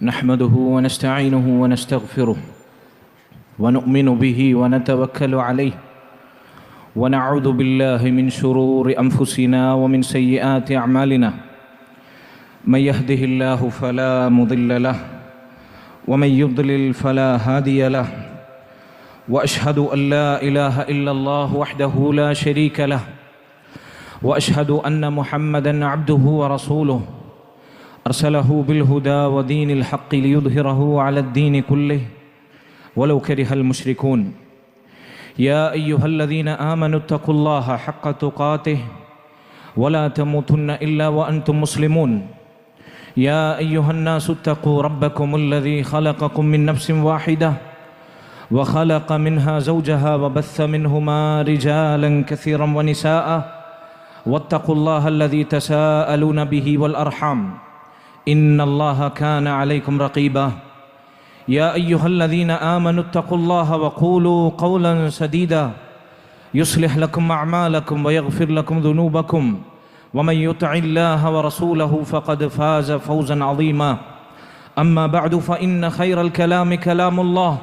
نحمده ونستعينه ونستغفره ونؤمن به ونتوكل عليه ونعوذ بالله من شرور أنفسنا ومن سيئات أعمالنا من يهده الله فلا مضل له ومن يضلل فلا هادي له وأشهد أن لا إله إلا الله وحده لا شريك له وأشهد أن محمدًا عبده ورسوله أرسله بالهدى ودين الحق ليظهره على الدين كله ولو كره المشركون يا أيها الذين آمنوا اتقوا الله حق تقاته ولا تموتن إلا وأنتم مسلمون يا أيها الناس اتقوا ربكم الذي خلقكم من نفس واحدة وخلق منها زوجها وبث منهما رجالا كثيرا ونساء واتقوا الله الذي تساءلون به والأرحام إن الله كان عليكم رقيبا يا أيها الذين آمنوا اتقوا الله وقولوا قولا سديدا يصلح لكم أعمالكم ويغفر لكم ذنوبكم ومن يطع الله ورسوله فقد فاز فوزا عظيما أما بعد فإن خير الكلام كلام الله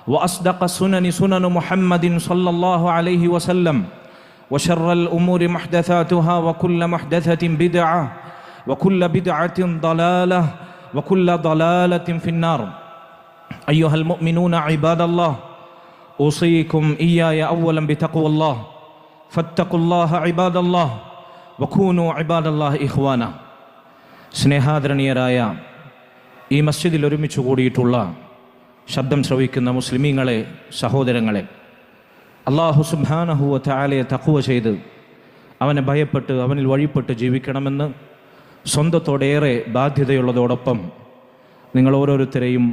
وأصدق السنن سنن محمد صلى الله عليه وسلم وشر الأمور محدثاتها وكل محدثة بدعة وكل بدعة ضلالة وكل ضلالة في النار أيها المؤمنون عباد الله أوصيكم إياي أولا بتقوى الله فاتقوا الله عباد الله وكونوا عباد الله إخوانا സ്നേഹാദരണീയരായ ഈ മസ്ജിദിൽ ഒരുമിച്ച് കൂടിയിട്ടുള്ള ശബ്ദം ശ്രവിക്കുന്ന മുസ്ലിമീങ്ങളെ, സഹോദരങ്ങളെ, അല്ലാഹു സുബ്ഹാനഹു വ തആലയെ തഖ്വ ചെയ്ത് അവനെ ഭയപ്പെട്ട് അവനിൽ വഴിപ്പെട്ട് ജീവിക്കണമെന്ന് സ്വന്തത്തോടേറെ ബാധ്യതയുള്ളതോടൊപ്പം നിങ്ങൾ ഓരോരുത്തരെയും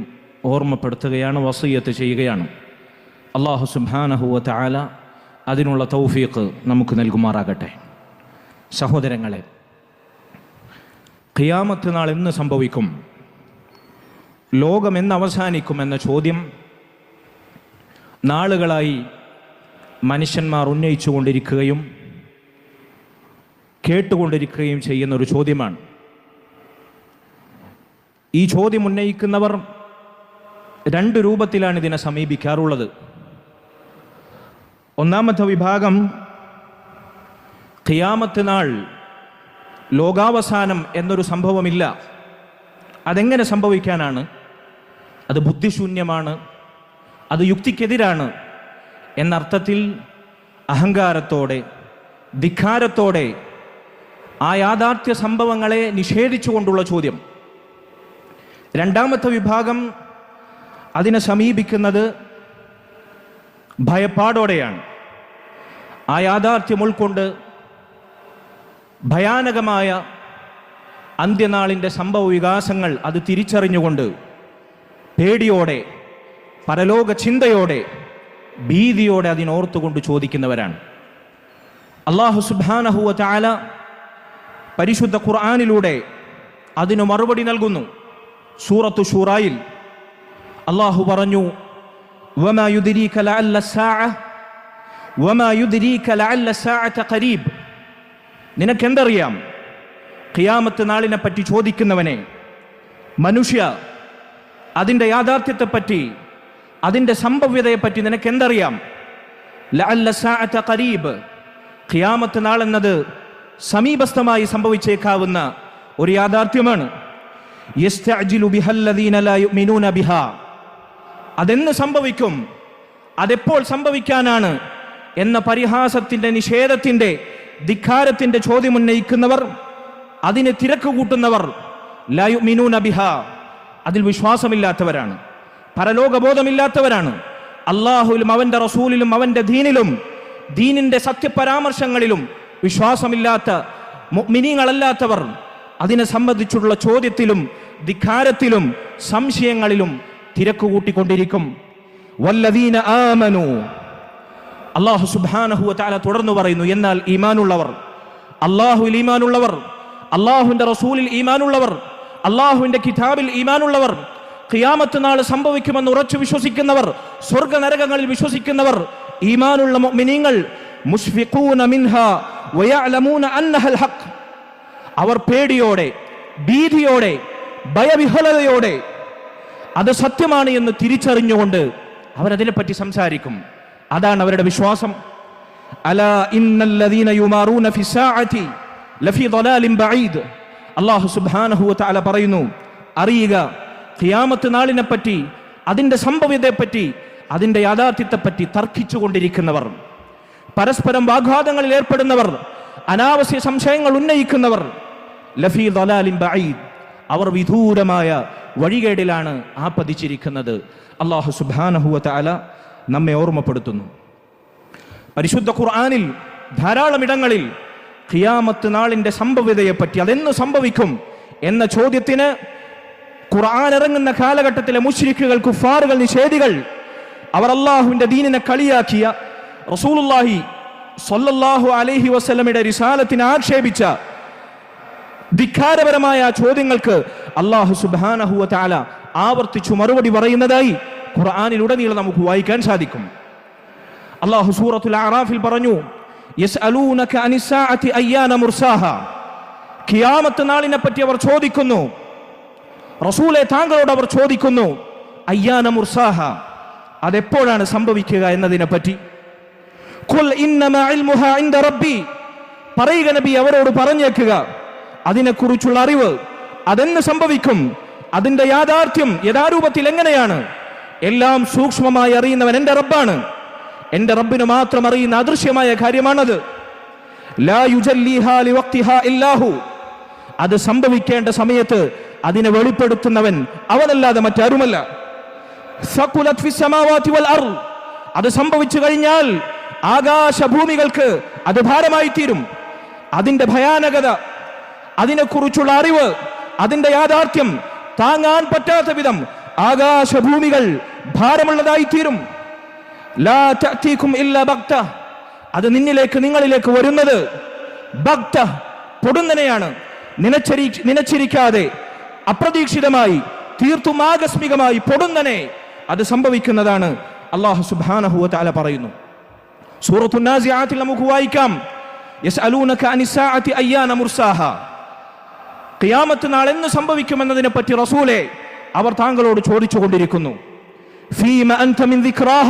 ഓർമ്മപ്പെടുത്തുകയാണ്, വസിയ്യത്ത് ചെയ്യുകയാണ്. അല്ലാഹു സുബ്ഹാനഹു വ തആല അതിനുള്ള തൗഫീഖ് നമുക്ക് നൽകുമാറാകട്ടെ. സഹോദരങ്ങളെ, ഖിയാമത്ത് നാൾ എന്ന് സംഭവിക്കും, ലോകം എന്ന് അവസാനിക്കുമെന്ന ചോദ്യം നാളുകളായി മനുഷ്യന്മാർ ഉന്നയിച്ചു കൊണ്ടിരിക്കുകയും കേട്ടുകൊണ്ടിരിക്കുകയും ചെയ്യുന്നൊരു ചോദ്യമാണ്. ഈ ചോദ്യം ഉന്നയിക്കുന്നവർ രണ്ട് രൂപത്തിലാണ് ഇതിനെ സമീപിക്കാറുള്ളത്. ഒന്നാമത്തെ വിഭാഗം, ഖിയാമത്ത് നാൾ, ലോകാവസാനം എന്നൊരു സംഭവമില്ല, അതെങ്ങനെ സംഭവിക്കാനാണ്, അത് ബുദ്ധിശൂന്യമാണ്, അത് യുക്തിക്കെതിരാണ് എന്നർത്ഥത്തിൽ അഹങ്കാരത്തോടെ ധിക്കാരത്തോടെ ആ യാഥാർത്ഥ്യ സംഭവങ്ങളെ നിഷേധിച്ചുകൊണ്ടുള്ള ചോദ്യം. രണ്ടാമത്തെ വിഭാഗം അതിനെ സമീപിക്കുന്നത് ഭയപ്പാടോടെയാണ്. ആ യാഥാർത്ഥ്യം ഉൾക്കൊണ്ട് ഭയാനകമായ അന്ത്യനാളിൻ്റെ സംഭവ വികാസങ്ങൾ അത് തിരിച്ചറിഞ്ഞുകൊണ്ട് പേടിയോടെ, പരലോക ചിന്തയോടെ, ഭീതിയോടെ അതിനോർത്തുകൊണ്ട് ചോദിക്കുന്നവരാണ്. അല്ലാഹു സുബ്ഹാനഹു വ തആല പരിശുദ്ധ ഖുർആനിലൂടെ അതിന് മറുപടി നൽകുന്നു. സൂറത്തു ശൂറായിൽ അല്ലാഹു പറഞ്ഞു, വമാ യുദ്രീക ലഅല്ല സ്സാഅത ഖരീബ്. നിനക്കെന്തറിയാം ഖിയാമത്ത് നാളിനെ പറ്റി ചോദിക്കുന്നവനെ, മനുഷ്യ, അതിൻ്റെ യാഥാർത്ഥ്യത്തെപ്പറ്റി, അതിൻ്റെ സംഭവ്യതയെപ്പറ്റി നിനക്കെന്തറിയാം? ലഅല്ല സ്സാഅത ഖരീബ്, ഖിയാമത്ത് നാളെന്നത് സമീപസ്ഥമായി സംഭവിച്ചേക്കാവുന്ന ഒരു യാഥാർത്ഥ്യമാണ്. യസ്തഅജിലു ബിഹല്ലദീന ലാ യുഅ്മിനൂന ബിഹാ, അതെന്ന് സംഭവിക്കും, അതെപ്പോൾ സംഭവിക്കാനാണ് എന്ന പരിഹാസത്തിൻ്റെ, നിഷേധത്തിൻ്റെ, ധിക്കാരത്തിൻ്റെ ചോദ്യമുന്നയിക്കുന്നവർ, അതിനെ തിരക്ക് കൂട്ടുന്നവർ, ലാ യുഅ്മിനൂന ബിഹാ, അതിൽ വിശ്വാസമില്ലാത്തവരാണ്, പരലോകബോധമില്ലാത്തവരാണ്. അല്ലാഹുവിലും അവൻ്റെ റസൂലിലും അവൻ്റെ ദീനിലും ദീനിൻ്റെ സത്യപരാമർശങ്ങളിലും വിശ്വാസമില്ലാത്ത മുഅ്മിനീങ്ങളല്ലാത്തവർ അതിനെ സംബന്ധിച്ചുള്ള ചോദ്യത്തിലും ധിക്കാരത്തിലും സംശയങ്ങളിലും തിരക്ക് കൂട്ടിക്കൊണ്ടിരിക്കും. വല്ലദീന ആമനു, അല്ലാഹു സുബ്ഹാനഹു വ തആല തുടർന്നു പറയുന്നു, എന്നാൽ ഈമാനുള്ളവർ, അല്ലാഹുവിൽ ഈമാനുള്ളവർ, അല്ലാഹുവിൻ്റെ റസൂലിൽ ഈമാനുള്ളവർ, അല്ലാഹുവിൻ്റെ കിതാബിൽ ഈമാനുള്ളവർ, ഖിയാമത്ത് നാൾ സംഭവിക്കുമെന്ന് ഉറച്ചു വിശ്വസിക്കുന്നവർ, സ്വർഗ നരകങ്ങളിൽ വിശ്വസിക്കുന്നവർ, ഈമാനുള്ള മുഅ്മിനീങ്ങൾ, മുശ്ഫിഖൂന മിൻഹാ വയഅലമൂന അന്നഹൽ ഹഖ്, അവർ പേടിയോടെ ഭീതിയോടെ, ഭയവിഹ്വലതയോടെ അത് സത്യമാണ് എന്ന് തിരിച്ചറിഞ്ഞുകൊണ്ട് അവരതിനെപ്പറ്റി സംസാരിക്കും. അതാണ് അവരുടെ വിശ്വാസം. അലാ ഇന്നല്ലദീന യുമാറൂന ഫിസ്സാഅതി ലഫീ ളലാലിൻ ബഈദ്. അല്ലാഹു സുബ്ഹാനഹു വ തആല പറയുന്നു, അറിയുക, ഖിയാമത്ത് നാളിനെപ്പറ്റി, അതിന്റെ സംഭവ്യതയെപ്പറ്റി, അതിന്റെ യാഥാർത്ഥ്യത്തെപ്പറ്റി തർക്കിച്ചുകൊണ്ടിരിക്കുന്നവർ, പരസ്പരം വാഗ്വാദങ്ങളിൽ ഏർപ്പെടുന്നവർ, അനാവശ്യ സംശയങ്ങൾ ഉന്നയിക്കുന്നവർ, ലഫീ ളലാലിൻ ബഈദ്, അവർ വിദൂരമായ വഴികേടിലാണ് ആപതിച്ചിരിക്കുന്നത്. അല്ലാഹു സുബ്ഹാനഹു വ തആല നമ്മെ ഓർമ്മപ്പെടുത്തുന്നു. പരിശുദ്ധ ഖുർആനിൽ ധാരാളം ഇടങ്ങളിൽ ഖിയാമത്ത് നാളിന്റെ സംഭവ്യതയെപ്പറ്റി, അതെന്ന് സംഭവിക്കും എന്ന ചോദ്യത്തിന് ഖുർആൻ ഇറങ്ങുന്ന കാലഘട്ടത്തിലെ മുശ്രിക്കുകൾ, കുഫാറുകൾ, നിഷേധികൾ, അവർ അല്ലാഹുവിന്റെ ദീനിനെ കളിയാക്കിയ, റസൂലുള്ളാഹി സ്വല്ലല്ലാഹു അലൈഹി വസല്ലമയുടെ റിസാലത്തിനെ ആക്ഷേപിച്ച ധിക്കാരപരമായ ചോദ്യങ്ങൾക്ക് അല്ലാഹു സുബ്ഹാനഹു വ തആല ആവർത്തിച്ചു മറുപടി പറയുന്നതായി ഖുർആനിലുടനീളം നമുക്ക് വായിക്കാൻ സാധിക്കും. അല്ലാഹു സൂറത്തുൽ അറാഫിൽ പറഞ്ഞു, യസ്അലൂനക അനിസ്സാഅതി അയ്യാന മുർസാഹ. ഖിയാമത്ത് നാളിനെ പറ്റി അവർ ചോദിക്കുന്നു, റസൂലെ താങ്കളോട് അവർ ചോദിക്കുന്നു, അയ്യാന മുർസാഹ, അതെപ്പോഴാണ് സംഭവിക്കുക എന്നതിനെ പറ്റി. ഖുൽ ഇന്നമാ ഇൽമുഹാ ഇൻദ റബ്ബി, പറയുക നബി, അവരോട് പറഞ്ഞേക്കുക, അതിനെക്കുറിച്ചുള്ള അറിവ്, അതെന്ന് സംഭവിക്കും, അതിന്റെ യാഥാർത്ഥ്യം യഥാരൂപത്തിൽ എങ്ങനെയാണ്, എല്ലാം സൂക്ഷ്മമായി അറിയുന്നവൻ എന്റെ റബ്ബാണ്. എന്റെ റബ്ബിന് മാത്രം അറിയുന്ന അദൃശ്യമായ കാര്യമാണത്. ലാ യുജല്ലിഹാ ലിവഖ്തിഹാ ഇല്ലാഹു, അത് സംഭവിക്കേണ്ട സമയത്ത് അതിനെ വെളിപ്പെടുത്തുന്നവൻ അവനല്ലാതെ മറ്റാരുമല്ല. സഖുലത് ഫിസ് സമാവാതി വൽ അർള്, അത് സംഭവിച്ചു കഴിഞ്ഞാൽ ആകാശഭൂമികൾക്ക് അത് ഭാരമായി തീരും. അതിന്റെ ഭയാനകത, അതിനെക്കുറിച്ചുള്ള അറിവ്, അതിന്റെ യാഥാർത്ഥ്യം താങ്ങാൻ പറ്റാത്ത വിധം ആകാശഭൂമികൾ ഭാരമുള്ളതായി തീരും. ലാ തഅതീകും ഇല്ലാ ബഗ്ത, അത് നിങ്ങളിലേക്ക് വരുന്നത് ബഗ്ത, പൊടുന്നനെയാണ്, നിനച്ചിരിക്കാതെ, അപ്രതീക്ഷിതമായി, തീർത്തും ആകസ്മികമായി, പൊടുന്നനെ അത് സംഭവിക്കുന്നതാണ്. അല്ലാഹു സുബ്ഹാനഹു വ തആല പറയുന്നു. സൂറത്തുൻ നാസിആത്തിൽ നമുക്ക് വായിക്കാം, യസ്അലൂനക അനിസ്സാഅതി അയ്യാന മുർസാഹ. ഖിയാമത്ത് നാൾ എന്ന് സംഭവിക്കുമെന്നതിനെ പറ്റി റസൂലേ, അവർ താങ്കളോട് ചോദിച്ചുകൊണ്ടിരിക്കുന്നു. ഫീമ അൻത മിൻ ദിക്റാഹ,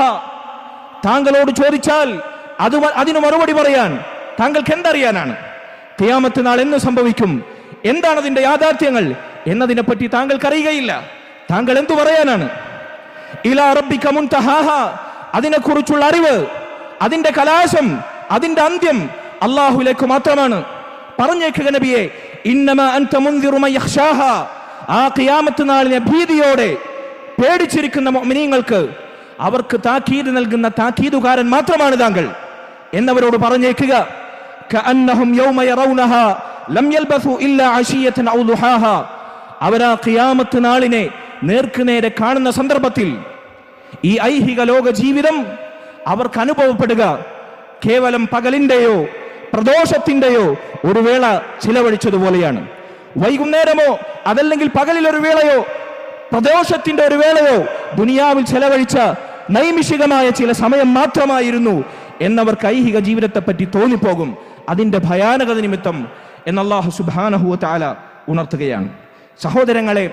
താങ്കളോട് ചോദിച്ചാൽ അതിന് മറുപടി പറയാൻ താങ്കൾക്ക് എന്തറിയാനാണ്? ഖിയാമത്ത് നാൾ എന്ന് സംഭവിക്കും, എന്താണ് അതിന്റെ യാഥാർത്ഥ്യങ്ങൾ എന്നതിനെ പറ്റി താങ്കൾക്ക് അറിയുകയില്ല. താങ്കൾ എന്തു പറയാനാണ്? ഇലാ റബ്ബിക മുൻതഹാഹ, അതിനെക്കുറിച്ചുള്ള അറിവ്, അതിന്റെ കലാശം, അതിന്റെ അന്ത്യം അല്ലാഹുവിലേക്ക് മാത്രമാണ്. പറഞ്ഞേക്കുക നബിയെ, ഇന്നമാ അൻത മുൻദിറു മൻ യഖ്ശാഹ, ആ ഖിയാമത്ത് നാളിനെ ഭീതിയോടെ പേടിച്ചിരിക്കുന്ന മുഅ്മിനീങ്ങൾക്ക് അവർക്ക് താക്കീത് നൽകുന്ന താക്കീതുകാരൻ മാത്രമാണ് താങ്കൾ എന്നവരോട് പറഞ്ഞേക്കുക. കഅന്നഹും യൗമ യറൗനഹ ലം യൽബസു ഇല്ലാ അശിയതൻ ഔ ദുഹാഹ, അവരാ ഖിയാമത്ത് നാളിനെ നേർക്കുനേരെ കാണുന്ന സന്ദർഭത്തിൽ ഈ ഐഹിക ലോക ജീവിതം അവർക്ക് അനുഭവപ്പെടുക കേവലം പകലിന്റെയോ പ്രദോഷത്തിന്റെയോ ഒരു വേള ചിലവഴിച്ചതുപോലെയാണ്. വൈകുന്നേരമോ അതല്ലെങ്കിൽ പകലിൽ ഒരു വേളയോ പ്രദോഷത്തിന്റെ ഒരു വേളയോ ദുനിയാവിൽ ചെലവഴിച്ച നൈമിഷികമായ ചില സമയം മാത്രമായിരുന്നു എന്നവർക്ക് ഐഹിക ജീവിതത്തെ പറ്റി തോന്നിപ്പോകും. അതിന്റെ ഭയാനകത നിമിത്തം എന്ന് അല്ലാഹു സുബ്ഹാനഹു വ തആല ഉണർത്തുകയാണ്. സഹോദരങ്ങളെ,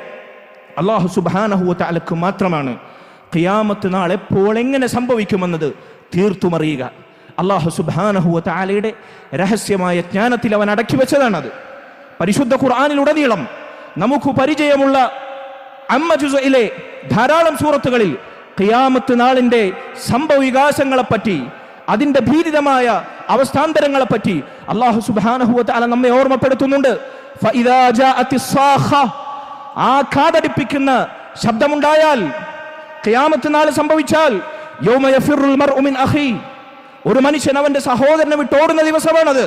അല്ലാഹു സുബ്ഹാനഹു വ തആലക്ക് മാത്രമാണ് ഖിയാമത്ത് നാൾ എപ്പോൾ എങ്ങനെ സംഭവിക്കുമെന്നത് തീർത്തും അറിയുക. അല്ലാഹു സുബ്ഹാനഹു വ തആലയുടെ രഹസ്യമായ ജ്ഞാനത്തിൽ അവൻ അടക്കി വെച്ചതാണത്. പരിശുദ്ധ ഖുർആനിലുടനീളം നമുക്ക് പരിചയമുള്ള അമ്മ ജുസ്ഇലെ ധാരാളം സൂറത്തുകളിൽ ഖിയാമത്ത് നാളിന്റെ സംഭവ വികാസങ്ങളെപ്പറ്റി, അതിന്റെ ഭീതിതമായ അവസ്ഥാന്തരങ്ങളെപ്പറ്റി അല്ലാഹു സുബ്ഹാനഹു വ തആല നമ്മെ ഓർമ്മപ്പെടുത്തുന്നുണ്ട്. ഫഇദാ ജാഅത്തിസ് സാഖ, ആ കാതടിപ്പിക്കുന്ന ശബ്ദമുണ്ടായാൽ, ഖിയാമത്ത് നാൾ സംഭവിച്ചാൽ, യൗമ യഫിറുൽ മർഉ മിൻ അഖി, ഒരു മനുഷ്യൻ അവന്റെ സഹോദരനെ വിട്ടോടുന്ന ദിവസമാണത്.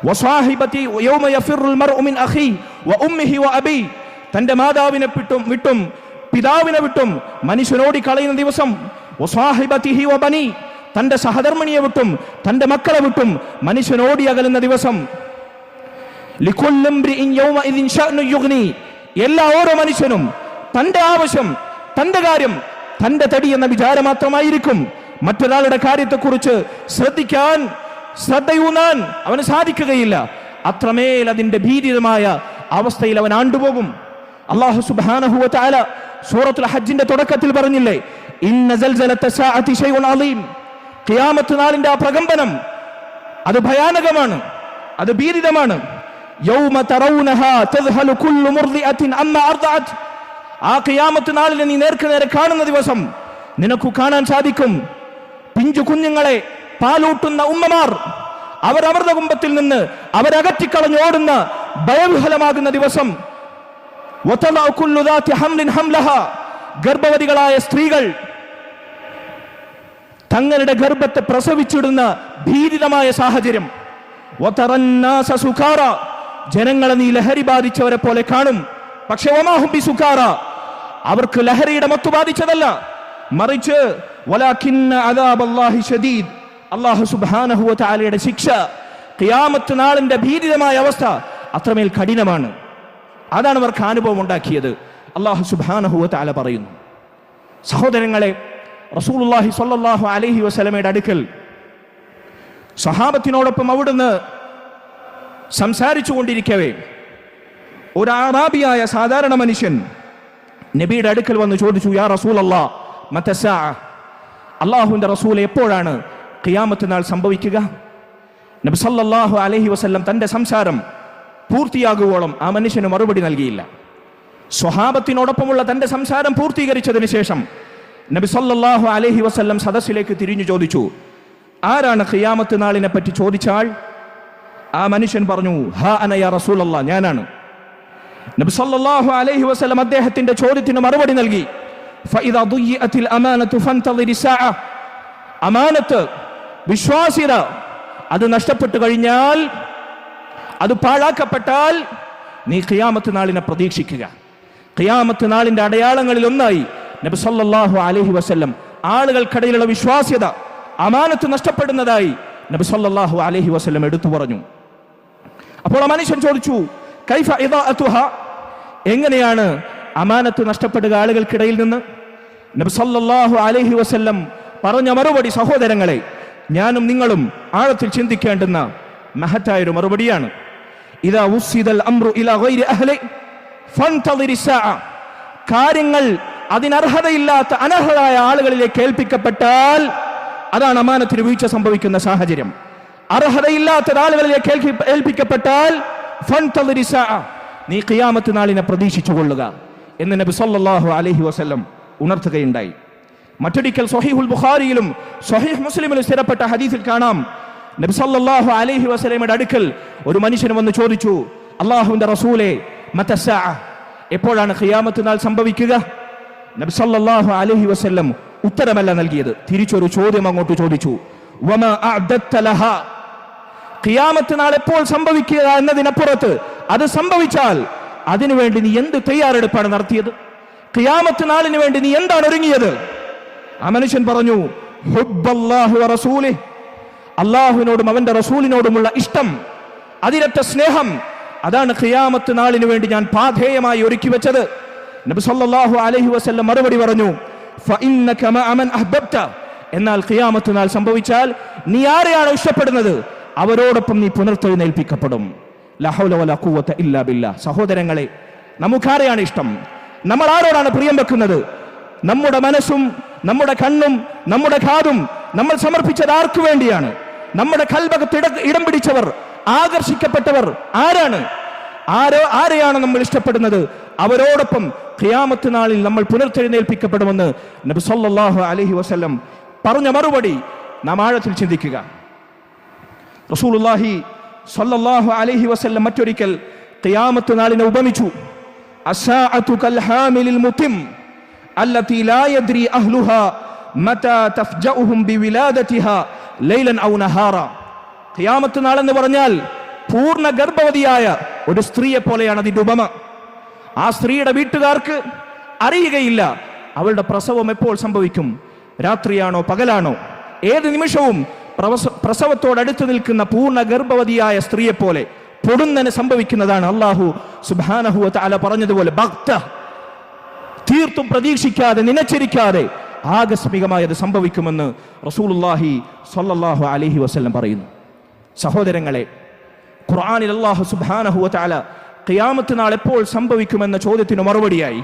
വസാഹിബതി യൗമ യഫിറുൽ മർഉ മിൻ അഖി വ ഉമ്മിഹി വ അബി, തന്റെ മാതാവിനെ വിട്ടും പിതാവിനെ വിട്ടും മനുഷ്യൻ ഓടിക്കളയുന്ന ദിവസം. വസാഹിബതിഹി വ ബനി, തന്റെ സഹധർമ്മിണിയെ വിട്ടും തന്റെ മക്കളെ വിട്ടും മനുഷ്യൻ ഓടി അകലുന്ന ദിവസം. ലികുല്ലി ഇംറിഇൻ യൗമഇദിൻ ശഅ്നു യുഗ്നി, ഓരോ മനുഷ്യനും തന്റെ ആവശ്യം, തന്റെ കാര്യം, തന്റെ തടി എന്ന വിചാരം മാത്രമായിരിക്കും. മറ്റൊരാളുടെ കാര്യത്തെക്കുറിച്ച് ശ്രദ്ധയൂന്നാൻ അവന് സാധിക്കുകയില്ല. അത്രമേൽ അതിന്റെ ഭീതിതമായ അവസ്ഥയിൽ അവൻ ആണ്ടുപോകും. അല്ലാഹു സുബ്ഹാനഹു വ തആല സൂറത്തുൽ ഹജ്ജിന്റെ തുടക്കത്തിൽ പറഞ്ഞില്ലേ, ഇന്ന സൽസലത്ത സഅതി ശൈഉൻ അളീം. ഖിയാമത്ത് നാളിന്റെ ആ പ്രകമ്പനം അത് ഭയാനകമാണ്, അത് ഭീതിതമാണ്. യൗമ തറൗനഹാ തദ്ഹലു കുല്ലു മുർദിഅത്തിൻ അമ്മാ അർദഅത്. ആ ഖിയാമത്ത് നാളിനെ നീ നേർക്കുനേരെ കാണുന്ന ദിവസം നിനക്ക് കാണാൻ സാധിക്കും പിഞ്ചു കുഞ്ഞുങ്ങളെ പാലൂട്ടുന്ന ഉമ്മമാർ അവർ അവരുടെ കുടുംബത്തിൽ നിന്ന് അവരകറ്റിക്കളഞ്ഞ് ഓടുന്ന ഭയവിഹലമാകുന്ന ദിവസം. വതലഉ കുല്ലു ദാതി ഹംലിൻ ഹംലഹാ. ഗർഭവതികളായ സ്ത്രീകൾ തങ്ങളുടെ ഗർഭത്തെ പ്രസവിച്ചിടുന്ന ഭീതിതമായ സാഹചര്യം. വതറന്നാസ സുകാറ. ജനങ്ങളെ നീ ലഹരി ബാധിച്ചവരെ പോലെ കാണും. പക്ഷെ വമാഹും ബിസുകാറ. അവർക്ക് ലഹരിയുടെ മത്തു ബാധിച്ചതല്ല, മറിച്ച് വലാകിന്ന അദാബല്ലാഹി ശദീദ്. അല്ലാഹു സുബ്ഹാനഹു വ തആലയുടെ ശിക്ഷ, ഖിയാമത്ത് നാളിന്റെ ഭീതിതമായ അവസ്ഥ അത്രമേൽ കഠിനമാണ്. അതാണ് അവർക്ക് അനുഭവം ഉണ്ടാക്കിയത്. അല്ലാഹു സുബ്ഹാനഹു വ തആല പറയുന്നു. സഹോദരങ്ങളെ, റസൂലുള്ളാഹി സ്വല്ലല്ലാഹു അലൈഹി വസല്ലമയുടെ അടുക്കൽ സഹാബത്തിനോടൊപ്പം അവിടുന്ന് സംസാരിച്ചു കൊണ്ടിരിക്കവേ ഒരു അറാബിയായ സാധാരണ മനുഷ്യൻ നബിയുടെ അടുക്കൽ വന്ന് ചോദിച്ചു, യാ റസൂലല്ലാഹ് മതസാ. അല്ലാഹുവിന്റെ റസൂൽ, എപ്പോഴാണ് ഖിയാമത്ത് നാൾ സംഭവിക്കുക? നബി സല്ലല്ലാഹു അലൈഹി വസല്ലം തന്റെ സംസാരം പൂർത്തിയാകുവോളം ആ മനുഷ്യന് മറുപടി നൽകിയില്ല. സ്വഹാബത്തിനോടൊപ്പമുള്ള തന്റെ സംസാരം പൂർത്തീകരിച്ചതിന് ശേഷം നബി സല്ലല്ലാഹു അലൈഹി വസല്ലം സദസ്സിലേക്ക് തിരിഞ്ഞു ചോദിച്ചു, ആരാണ് ഖിയാമത്ത് നാളിനെ പറ്റി ചോദിച്ചാൽ? ആ മനുഷ്യൻ പറഞ്ഞു, ഹാ അന യാ റസൂലല്ലാഹ്, ഞാനാണ്. നബി സല്ലല്ലാഹു അലൈഹി വസല്ലം അദ്ദേഹത്തിന്റെ ചോദ്യത്തിന് മറുപടി നൽകി, ഫഇദാ ദുയ്യിഅത്തിൽ അമാനതു ഫൻതളിരി സാഅ. അമാനത്ത്, വിശ്വാസ്യത അത് നഷ്ടപ്പെട്ടു കഴിഞ്ഞാൽ, അത് പാഴാക്കപ്പെട്ടാൽ നീ ഖിയാമത്ത് നാളിനെ പ്രതീക്ഷിക്കുക. ഖിയാമത്ത് നാളിന്റെ അടയാളങ്ങളിൽ ഒന്നായി നബി സല്ലല്ലാഹു അലൈഹി വസല്ലം ആളുകൾക്കിടയിലുള്ള വിശ്വാസ്യത, അമാനത്ത് നഷ്ടപ്പെടുന്നതായി നബി സല്ലല്ലാഹു അലൈഹി വസല്ലം എടുത്തു പറഞ്ഞു. അപ്പോൾ ആ മനുഷ്യൻ ചോദിച്ചു, കൈഫ ഇദാഅതുഹ, എങ്ങനെയാണ് അമാനത്ത് നഷ്ടപ്പെടുക ആളുകൾക്കിടയിൽ നിന്ന്? നബി സല്ലല്ലാഹു അലൈഹി വസല്ലം പറഞ്ഞ മറുപടി, സഹോദരങ്ങളെ, ഞാനും നിങ്ങളും ആഴത്തിൽ ചിന്തിക്കേണ്ടുന്ന മഹത്തായൊരു മറുപടിയാണ്. ഇദാ ഉസ്സിദൽ അംറു ഇലാ ഗൈരി അഹ്ലി ഫൻതളിരി സാഅ. കാര്യങ്ങൾ അതിനർഹതയില്ലാത്ത അനർഹരായ ആളുകളിലേക്ക് ഏൽപ്പിക്കപ്പെട്ടാൽ അതാണ് അമാനത്തിന് വീഴ്ച സംഭവിക്കുന്ന സാഹചര്യം. അർഹതയില്ലാത്ത ആളുകളിലേക്ക് ഏൽപ്പിക്കപ്പെട്ടാൽ ഫൻതളിരി സാഅ, നീ ഖിയാമത്ത് നാളിനെ പ്രതീക്ഷിച്ചു കൊള്ളുക എന്ന് നബി സല്ലല്ലാഹു അലൈഹി വസല്ലം ഉണർത്തുകയുണ്ടായി. മറ്റൊരിക്കൽ സ്വഹീഹുൽ ബുഖാരിയിലും സ്വഹീഹ് മുസ്ലിമിലും സ്ഥിരപ്പെട്ട ഹദീസിൽ കാണാം, നബി സല്ലല്ലാഹു അലൈഹി വസല്ലമയുടെ അടുക്കൽ ഒരു മനുഷ്യൻ വന്ന് ചോദിച്ചു, അല്ലാഹുവിന്റെ റസൂലേ മതസാ, എപ്പോഴാണ് ഖിയാമത്ത് നാൾ സംഭവിക്കുക? നബി സല്ലല്ലാഹു അലൈഹി വസല്ലം ഉത്തരമല്ല നൽകിയത്, തിരിച്ചൊരു ചോദ്യം അങ്ങോട്ട് ചോദിച്ചു, വമാ അഅദത്ത ലഹാ. ഖിയാമത്ത് നാൾ എപ്പോൾ സംഭവിക്കുക എന്നതിനപ്പുറത്ത് അത് സംഭവിച്ചാൽ അതിനുവേണ്ടി നീ എന്ത് തയ്യാറെടുപ്പാണ് നടത്തിയത്? ഖിയാമത്ത് നാളിന് വേണ്ടി നീ എന്താണ് ഒരുങ്ങിയത്? ആ മനുഷ്യൻ പറഞ്ഞു, ഹുബ്ബല്ലാഹി വ റസൂലിഹി, അല്ലാഹുവിനോടും അവന്റെ റസൂലിനോടുമുള്ള ഇഷ്ടം, അതിരറ്റ സ്നേഹം, അതാണ് ഖിയാമത്ത് നാളിന് വേണ്ടി ഞാൻ പാഥേയമായി ഒരുക്കി വെച്ചത്. നബി സല്ലല്ലാഹു അലൈഹി വസല്ലം മറുപടി പറഞ്ഞു, ഫഇന്നക മഅ മൻ അഹ്ബബ്ത, എന്നാൽ ഖിയാമത്ത് നാൾ സംഭവിച്ചാൽ നീ ആരെയാണ് ഇഷ്ടപ്പെടുന്നത് അവരോടൊപ്പം നീ പുനർത്തെഴുന്നേൽപ്പിക്കപ്പെടും. ലാ ഹൗല വലാ ഖുവത ഇല്ലാ ബില്ലാഹ്. സഹോദരങ്ങളെ, നമുക്കാരെയാണ് ഇഷ്ടം? നമ്മൾ ആരോടാണ് പ്രിയം വെക്കുന്നത്? നമ്മുടെ മനസ്സും നമ്മുടെ കണ്ണും നമ്മുടെ കാതും നമ്മൾ സമർപ്പിച്ചത് ആർക്കു വേണ്ടിയാണ്? നമ്മുടെ കൽബകത്ത് ഇടം പിടിച്ചവർ, ആകർഷിക്കപ്പെട്ടവർ ആരാണ്? ആരെയാണ് നമ്മൾ ഇഷ്ടപ്പെടുന്നത് അവരോടൊപ്പം ഖിയാമത്ത് നാളിൽ നമ്മൾ പുനർത്തെഴുന്നേൽപ്പിക്കപ്പെടുമെന്ന് നബി സല്ലല്ലാഹു അലൈഹി വസല്ലം പറഞ്ഞ മറുപടി നാം ആഴത്തിൽ ചിന്തിക്കുക. റസൂലുള്ളാഹി സല്ലല്ലാഹു അലൈഹി വസല്ലം മറ്റൊരിക്കൽ ഖിയാമത്ത് നാളിനെ ഉപമിച്ചു, അസ്സാഅതു കൽ ഹാമിലിൽ മുതിം അല്ലതി ലാ യദ്രി അഹ്ലുഹാ മതാ തഫ്ജഉഹും ബിവിലാദതിഹാ ലൈലൻ ഔ നഹാറ. ഖിയാമത്ത് നാൾ എന്ന് പറഞ്ഞാൽ പൂർണ്ണ ഗർഭവതിയായ ഒരു സ്ത്രീയെ പോലെയാണ് അതിന്റെ ഉപമ. ആ സ്ത്രീയുടെ വീട്ടുകാർക്ക് അറിയുകയില്ല അവളുടെ പ്രസവം എപ്പോൾ സംഭവിക്കും, രാത്രിയാണോ പകലാണോ. ഏത് നിമിഷവും പ്രസവത്തോടടുത്ത് നിൽക്കുന്ന പൂർണ്ണ ഗർഭവതിയായ സ്ത്രീയെ പോലെ പൊടുന്നനെ സംഭവിക്കുന്നതാണ്. അല്ലാഹു സുബ്ഹാനഹു വ തആല പറഞ്ഞതുപോലെ ബഗ്ത, തീർത്തും പ്രതീക്ഷിക്കാതെ നിനച്ചിരിക്കാതെ ആകസ്മികമായി അത് സംഭവിക്കുമെന്ന് റസൂലുള്ളാഹി സ്വല്ലല്ലാഹു അലൈഹി വസല്ലം പറയുന്നു. സഹോദരങ്ങളെ, ഖുർആനിൽ അല്ലാഹു സുബ്ഹാനഹു വ തആല ഖിയാമത്ത് നാൾ എപ്പോൾ സംഭവിക്കുമെന്ന ചോദ്യത്തിന് മറുപടിയായി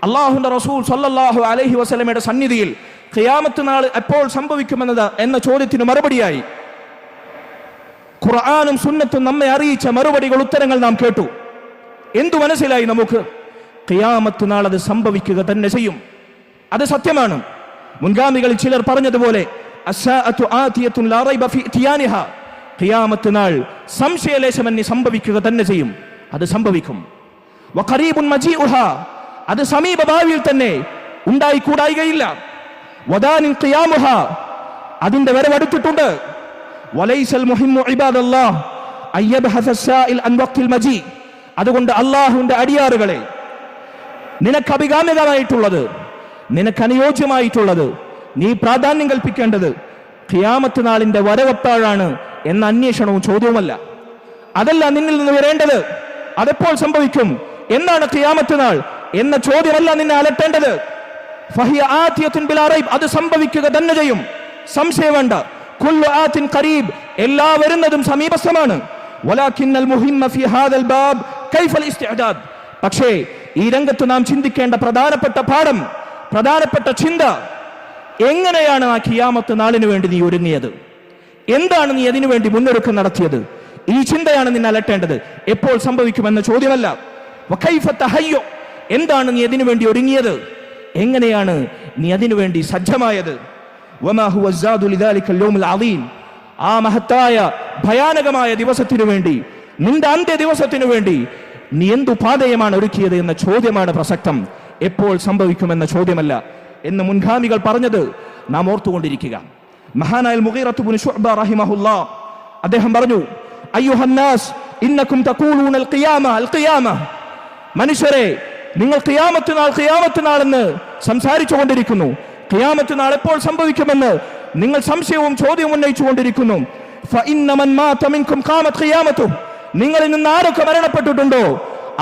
അല്ലാഹുവിന്റെ റസൂൽ സ്വല്ലല്ലാഹു അലൈഹി വസല്ലമയുടെ സന്നിധിയിൽ ഖിയാമത്ത് നാൾ എപ്പോൾ സംഭവിക്കുമെന്നത് എന്ന ചോദ്യത്തിന് മറുപടിയായി ഖുർആനും സുന്നത്തും നമ്മെ അറിയിച്ച മറുപടികൾ, ഉത്തരങ്ങൾ നാം കേട്ടു. എന്തു മനസ്സിലായി നമുക്ക്? ഖിയാമത്ത് നാൾ അത് സംഭവിക്കുക തന്നെ ചെയ്യും, അത് സത്യമാണ്. മുൻഗാമികളിൽ ചിലർ പറഞ്ഞതുപോലെ അസ്സാഅതു ആതിയത്തുൻ ലാ റൈബ ഫീ ഇത്യാനിഹാ, ഖിയാമത്ത് നാൾ സംശയലേശമന്യേ സംഭവിക്കുക തന്നെ ചെയ്യും, അത് സംഭവിക്കും. വഖരീബുൻ മജീഉഹാ, അത് സമീപ ഭാവിയിൽ തന്നെ ഉണ്ടായിക്കൂടായികയില്ല. വദാനിൻ ഖിയാമുഹാ, അതിന്റെ വരവടുത്തിട്ടുണ്ട്. വലൈസൽ മുഹിമ്മു ഇബാദല്ലാഹ് അയ്യബ്ഹസ സാഇൽ അൻ വഖ്തിൽ മജീ, അതുകൊണ്ട് അല്ലാഹുവിന്റെ അടിയാറുകളെ, നിനക്ക് അഭികാമ്യമായിട്ടുള്ളത്, നിനക്ക് അനുയോജ്യമായിട്ടുള്ളത്, നീ പ്രാധാന്യം കൽപ്പിക്കേണ്ടത് ഖിയാമത്ത് നാളിന്റെ വരവെപ്പോഴാണ് എന്ന അന്വേഷണവും ചോദ്യവുമല്ല. അതല്ല നിന്നിൽ നിന്ന് വരേണ്ടത്. അതെപ്പോൾ സംഭവിക്കും, എന്നാണ് ഖിയാമത്ത് നാൾ എന്ന ചോദ്യമല്ല നിന്നെ അലട്ടേണ്ടത്. ഫഹിയ ആതിയത്തുൻ ബിലാ റൈബ്, അത് സംഭവിക്കുക തന്നെ ചെയ്യും, സംശയം വേണ്ട. കുല്ലു ആതിൻ ഖരീബ്, എല്ലാ വരുന്നതും സമീപസ്ഥമാണ്. വലാകിന്നൽ മുഹിമ്മ ഫീ ഹാദൽ ബാബ് കൈഫൽ ഇസ്തിഅദാദ്, പക്ഷേ ഈ രംഗത്ത് നാം ചിന്തിക്കേണ്ട പ്രധാനപ്പെട്ട പാഠം, പ്രധാനപ്പെട്ട ചിന്ത, എങ്ങനെയാണ് ആ ഖിയാമത്ത് നാളിന് വേണ്ടി നീ ഒരുങ്ങിയത്? എന്താണ് നീ അതിനു വേണ്ടി മുന്നൊരുക്കം നടത്തിയത്? ഈ ചിന്തയാണ് നിന്നെ അലട്ടേണ്ടത്, എപ്പോൾ സംഭവിക്കുമെന്ന ചോദ്യമല്ല. വകൈഫ തഹയ്യു, എന്താണ് നീ അതിനു വേണ്ടി ഒരുങ്ങിയത്? എങ്ങനെയാണ് നീ അതിനു വേണ്ടി സജ്ജമായത്? വമാ ഹുവ സാദു ലിദാലിക്കൽ യൗമുൽ അദീം, ആ മഹത്തായ ഭയാനകമായ ദിവസത്തിനു വേണ്ടി, നിന്റെ അന്ത്യ ദിവസത്തിനു വേണ്ടി നീ എന്തു പാതയമാണ് ഒരുക്കിയത് എന്ന ചോദ്യമാണ് പ്രസക്തം, എപ്പോൾ സംഭവിക്കുമെന്ന ചോദ്യമല്ല എന്ന് മുൻഗാമികൾ പറഞ്ഞത് നാം ഓർത്തുകൊണ്ടിരിക്കുക. മഹാനായ മുഗീറത്ത് ഇബ്നു ശുഅബ റഹിമഹുല്ലാഹ് അദ്ദേഹം പറഞ്ഞു, അയ്യുഹന്നാസ് ഇന്നകും തഖൂലൂന അൽ ഖിയാമ, മനുഷ്യരെ നിങ്ങൾ ഖിയാമത്ത് നാൾ എന്ന് സംസാരിച്ചു കൊണ്ടിരിക്കുന്നു. ഖിയാമത്ത് നാൾ എപ്പോൾ സംഭവിക്കുമെന്ന് നിങ്ങൾ സംശയവും ചോദ്യവും ഉന്നയിച്ചു കൊണ്ടിരിക്കുന്നു. ഫഇന്ന മൻ മാത മിൻകും ഖാമത് ഖിയാമത്തുഹു, നിങ്ങളിൽ നിന്ന് ആരൊക്കെ മരണപ്പെട്ടിട്ടുണ്ടോ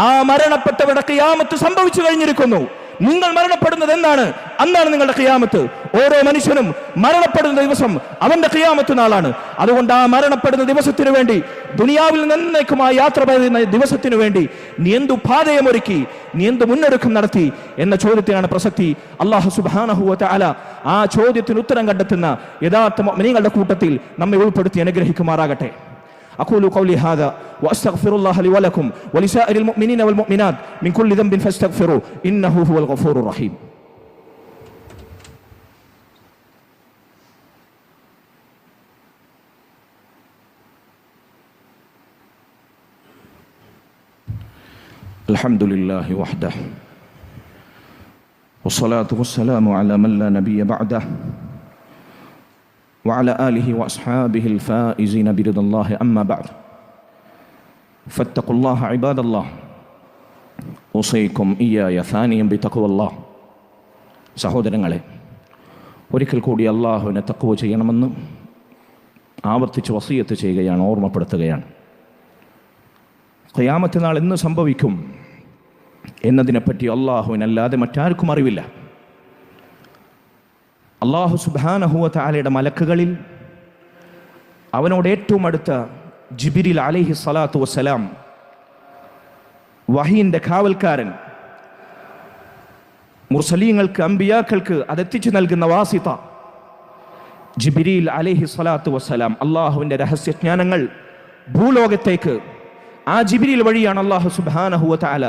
ആ മരണപ്പെട്ടവരുടെ ഖിയാമത്ത് സംഭവിച്ചു കഴിഞ്ഞിരിക്കുന്നു. നിങ്ങൾ മരണപ്പെടുന്നത് എന്നാണ്? അന്നാണ് നിങ്ങളുടെ ഖിയാമത്ത്. ഓരോ മനുഷ്യനും മരണപ്പെടുന്ന ദിവസം അവന്റെ ഖിയാമത്ത് നാളാണ്. അതുകൊണ്ട് ആ മരണപ്പെടുന്ന ദിവസത്തിനു വേണ്ടി, ദുനിയാവിൽ നിന്നേക്കുമായി യാത്ര പറയുന്ന ദിവസത്തിനു വേണ്ടി നീ എന്തു പാതയമൊരുക്കി, നീ എന്ത് മുന്നൊരുക്കം നടത്തി എന്ന ചോദ്യത്തിനാണ് പ്രസക്തി. അല്ലാഹു സുബ്ഹാനഹു വ തആല ആ ചോദ്യത്തിന് ഉത്തരം കണ്ടെത്തുന്ന യഥാർത്ഥ മുഅ്മിനീങ്ങളുടെ കൂട്ടത്തിൽ നമ്മെ ഉൾപ്പെടുത്തി അനുഗ്രഹിക്കുമാറാകട്ടെ. أقول قولي هذا وأستغفر الله لي ولكم ولسائر المؤمنين والمؤمنات من كل ذنب فاستغفروه إنه هو الغفور الرحيم. الحمد لله وحده والصلاة والسلام على من لا نبي بعده وعلى آله وأصحابه الفائزين برضا الله أما بعد فاتقوا الله عباد الله أوصيكم إياي ثانيا بتقوى الله. സഹോദരങ്ങളെ, ഒരിക്കൽ കൂടി അല്ലാഹുവിനെ തഖ്വ ചെയ്യണമെന്ന് ആവർത്തിച്ച് വസിയത്ത് ചെയ്യുകയാണ്, ഓർമ്മപ്പെടുത്തുകയാണ്. ഖിയാമത്ത് നാൾ എന്ന് സംഭവിക്കും എന്നതിനെപ്പറ്റി അല്ലാഹുവിനല്ലാതെ മറ്റാർക്കും അറിവില്ല. അല്ലാഹു സുബ്ഹാനഹു വ തആലയുടെ മലക്കുകളിൽ അവനോട് ഏറ്റവും അടുത്ത ജിബ്രീൽ അലൈഹി സ്വലാത്തു വസ്സലാം, വഹീന്റെ കാവൽക്കാരൻ, മുർസലീങ്ങൾക്ക്, അമ്പിയാക്കൾക്ക് അതെത്തിച്ചു നൽകുന്ന വാസിത ജിബ്രീൽ അലൈഹി സ്വലാത്തു വസ്സലാം, അള്ളാഹുവിൻ്റെ രഹസ്യജ്ഞാനങ്ങൾ ഭൂലോകത്തേക്ക് ആ ജിബ്രീൽ വഴിയാണ് അല്ലാഹു സുബ്ഹാനഹു വ തആല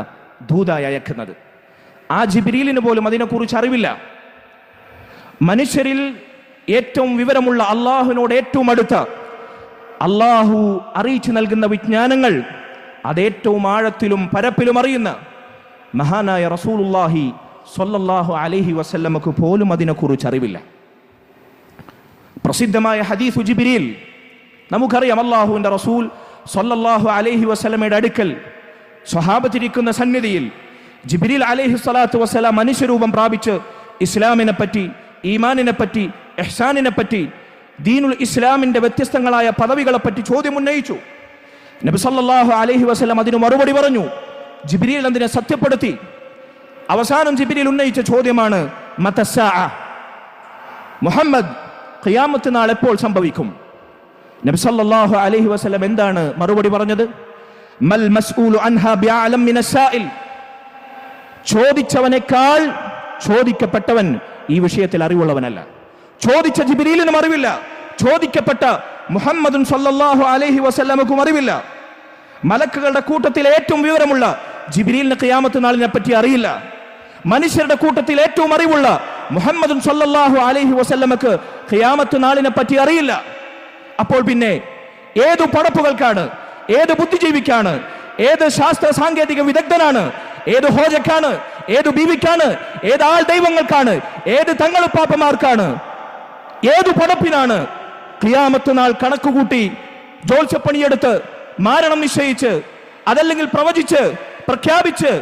ദൂതായി അയക്കുന്നത്. ആ ജിബ്രീലിന് പോലും അതിനെക്കുറിച്ച് അറിവില്ല. മനുഷ്യരിൽ ഏറ്റവും വിവരമുള്ള അള്ളാഹുവിനോട് ഏറ്റവും അടുത്ത അള്ളാഹു അറിയിച്ചു നൽകുന്ന വിജ്ഞാനങ്ങൾ അതേറ്റവും ആഴത്തിലും പരപ്പിലും അറിയുന്ന മഹാനായ റസൂലുള്ളാഹി സ്വല്ലല്ലാഹു അലൈഹി വസല്ലമക്ക് പോലും അതിനെക്കുറിച്ച് അറിവില്ല. പ്രസിദ്ധമായ ഹദീസ് ജിബ്രീൽ നമുക്കറിയാം. അള്ളാഹുവിൻ്റെ റസൂൽ സ്വല്ലല്ലാഹു അലൈഹി വസല്ലമയുടെ അടുക്കൽ സ്വഹാബത്തിരിക്കുന്ന സന്നിധിയിൽ ജിബ്രീൽ അലൈഹി സ്വലാത്തു വസ്സലാം മനുഷ്യരൂപം പ്രാപിച്ച് ഇസ്ലാമിനെ പറ്റി, ഈമാനിനെ പറ്റി, ഇഹ്സാനിനെ പറ്റി, ദീനുൽ ഇസ്ലാമിന്റെ വ്യത്യസ്തങ്ങളായ പദവികളെപ്പറ്റി ചോദ്യം ഉന്നയിച്ചു. നബി സല്ലല്ലാഹു അലൈഹി വസല്ലം അതിന് മറുപടി പറഞ്ഞു. ജിബ്രീൽ അതിനെ സത്യപ്പെടുത്തി. അവസാനം ജിബ്രീൽ ഉന്നയിച്ച ചോദ്യമാണ് മതസ്സാഅ, മുഹമ്മദ് ഖിയാമത്ത് നാൾ എപ്പോൾ സംഭവിക്കും? നബി സല്ലല്ലാഹു അലൈഹി വസല്ലം എന്താണ് മറുപടി പറഞ്ഞത്? മൽ മസ്ഊലു അൻഹാ ബിഅലം മിനസ്സാഇൽ. ചോദിച്ചവനേക്കാൾ ചോദിക്കപ്പെട്ടവൻ ഈ വിഷയത്തിൽ അറിവുള്ളവനല്ല. ചോദിച്ച ജിബ്രീലിനും അറിവില്ല, ചോദിക്കപ്പെട്ട മുഹമ്മദുൻ സല്ലല്ലാഹു അലൈഹി വസല്ലമക്കും അറിവില്ല. മലക്കുകളുടെ കൂട്ടത്തിൽ ഏറ്റവും വിവരമുള്ള ജിബ്രീലിന് ഖിയാമത്ത് നാളിനെ പറ്റി അറിയില്ല. മനുഷ്യരുടെ കൂട്ടത്തിൽ ഏറ്റവും അറിവുള്ള മുഹമ്മദുൻ സല്ലല്ലാഹു അലൈഹി വസല്ലമക്ക് ഖിയാമത്ത് നാളിനെ പറ്റി അറിയില്ല. അപ്പോൾ പിന്നെ ഏതു പടപ്പുകൾക്കാണ്, ഏത് ബുദ്ധിജീവിക്കാണ്, ഏത് ശാസ്ത്ര സാങ്കേതിക വിദഗ്ധനാണ്, ഏത് ഹോജക്കാണ്, ഏത് ബീവിക്കാണ്, ഏത് ആൾ ദൈവങ്ങൾക്കാണ്, ഏത് തങ്ങളുപ്പാപ്പമാർക്കാണ്, ഏതു പടപ്പിനാണ് ഖിയാമത്ത് നാൾ കണക്കുകൂട്ടി ജോത്സ്യപ്പണിയെടുത്ത് മാരണം നിശ്ചയിച്ച് അതല്ലെങ്കിൽ പ്രവചിച്ച് പ്രഖ്യാപിച്ച്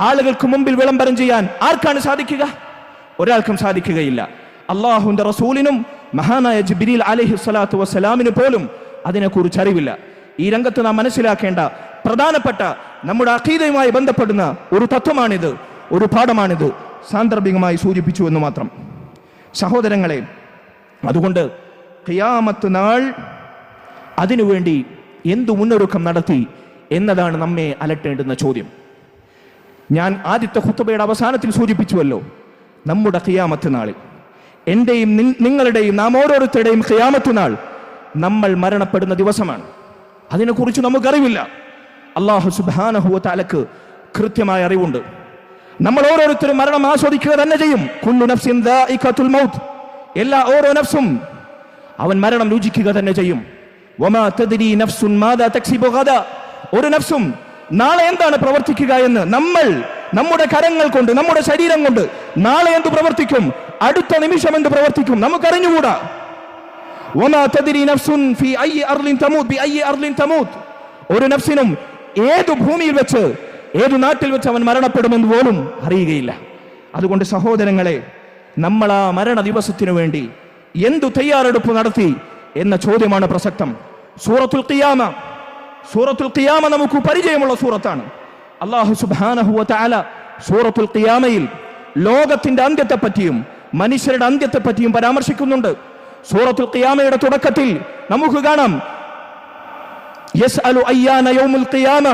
ആളുകൾക്ക് മുമ്പിൽ വിളംബരം ചെയ്യാൻ ആർക്കാണ് സാധിക്കുക? ഒരാൾക്കും സാധിക്കുകയില്ല. അള്ളാഹുവിന്റെ റസൂലിനും മഹാനായ ജിബ്രീൽ അലൈഹി സ്വലാത്തു വസ്സലാമിന് പോലും അതിനെക്കുറിച്ച് അറിവില്ല. ഈ രംഗത്ത് നാം മനസ്സിലാക്കേണ്ട പ്രധാനപ്പെട്ട നമ്മുടെ അഖീദയുമായി ബന്ധപ്പെടുന്ന ഒരു തത്വമാണിത്, ഒരു പാഠമാണിത്. സാന്ദർഭികമായി സൂചിപ്പിച്ചു എന്ന് മാത്രം. സഹോദരങ്ങളെ, അതുകൊണ്ട് ഖിയാമത്ത് നാൾ അതിനുവേണ്ടി എന്തു മുന്നൊരുക്കം നടത്തി എന്നതാണ് നമ്മെ അലട്ടേണ്ടുന്ന ചോദ്യം. ഞാൻ ആദ്യത്തെ ഖുത്ബയുടെ അവസാനത്തിൽ സൂചിപ്പിച്ചുവല്ലോ, നമ്മുടെ ഖിയാമത്ത് നാളിൽ എന്റെയും നിങ്ങളുടെയും നാം ഓരോരുത്തരുടെയും ഖിയാമത്ത് നാൾ നമ്മൾ മരണപ്പെടുന്ന ദിവസമാണ്. അതിനെക്കുറിച്ച് നമുക്കറിവില്ല. അല്ലാഹു സുബ്ഹാനഹു വ തആലക്ക് കൃത്യമായ അറിവുണ്ട്. നമ്മൾ ഓരോരുത്തരും മരണം ആസ്വദിക്കുക തന്നെ ചെയ്യും. കുല്ലു നഫ്സിൻ ദാഇഖത്തുൽ മൗത്ത്, എല്ലാ ഓരോ നഫ്സും അവൻ മരണം രുചിക്കുക തന്നെ ചെയ്യും. വമാ തദ്രി നഫ്സുൻ മാദാ തക്സിബു ഗദാ, ഒരു നഫ്സും നാളെ എന്താണ് പ്രവർത്തിക്കുക എന്ന് നമ്മൾ നമ്മുടെ കരങ്ങൾ കൊണ്ട്, നമ്മുടെ ശരീരം കൊണ്ട് നാളെ എന്ത് പ്രവർത്തിക്കും, അടുത്ത നിമിഷം എന്ത് പ്രവർത്തിക്കും നമുക്കറിഞ്ഞുകൂടാ. വമാ തദ്രി നഫ്സുൻ ഫീ അയ്യി അർളിൻ തമൂത് ബി അയ്യി അർളിൻ തമൂത്, ഒരു നഫ്സിനും ഏതു ഭൂമിയിൽ വെച്ച് ഏതു നാട്ടിൽ വെച്ച് അവൻ മരണപ്പെടുമെന്ന് പോലും അറിയുകയില്ല. അതുകൊണ്ട് സഹോദരങ്ങളെ, നമ്മൾ ആ മരണ ദിവസത്തിനു വേണ്ടി എന്തു തയ്യാറെടുപ്പ് നടത്തി എന്ന ചോദ്യമാണ് പ്രസക്തം. സൂറത്തുൽ ഖിയാമ, സൂറത്തുൽ ഖിയാമ നമുക്ക് പരിചയമുള്ള സൂറത്താണ്. അല്ലാഹു സുബ്ഹാനഹു വ തആല സൂറത്തുൽ ഖിയാമയിൽ ലോകത്തിന്റെ അന്ത്യത്തെ പറ്റിയും മനുഷ്യരുടെ അന്ത്യത്തെ പറ്റിയും പരാമർശിക്കുന്നുണ്ട്. സൂറത്തുൽ ഖിയാമയുടെ തുടക്കത്തിൽ നമുക്ക് കാണാം, യസ്അലു അയ്യാന യൗമുൽ ഖിയാമ,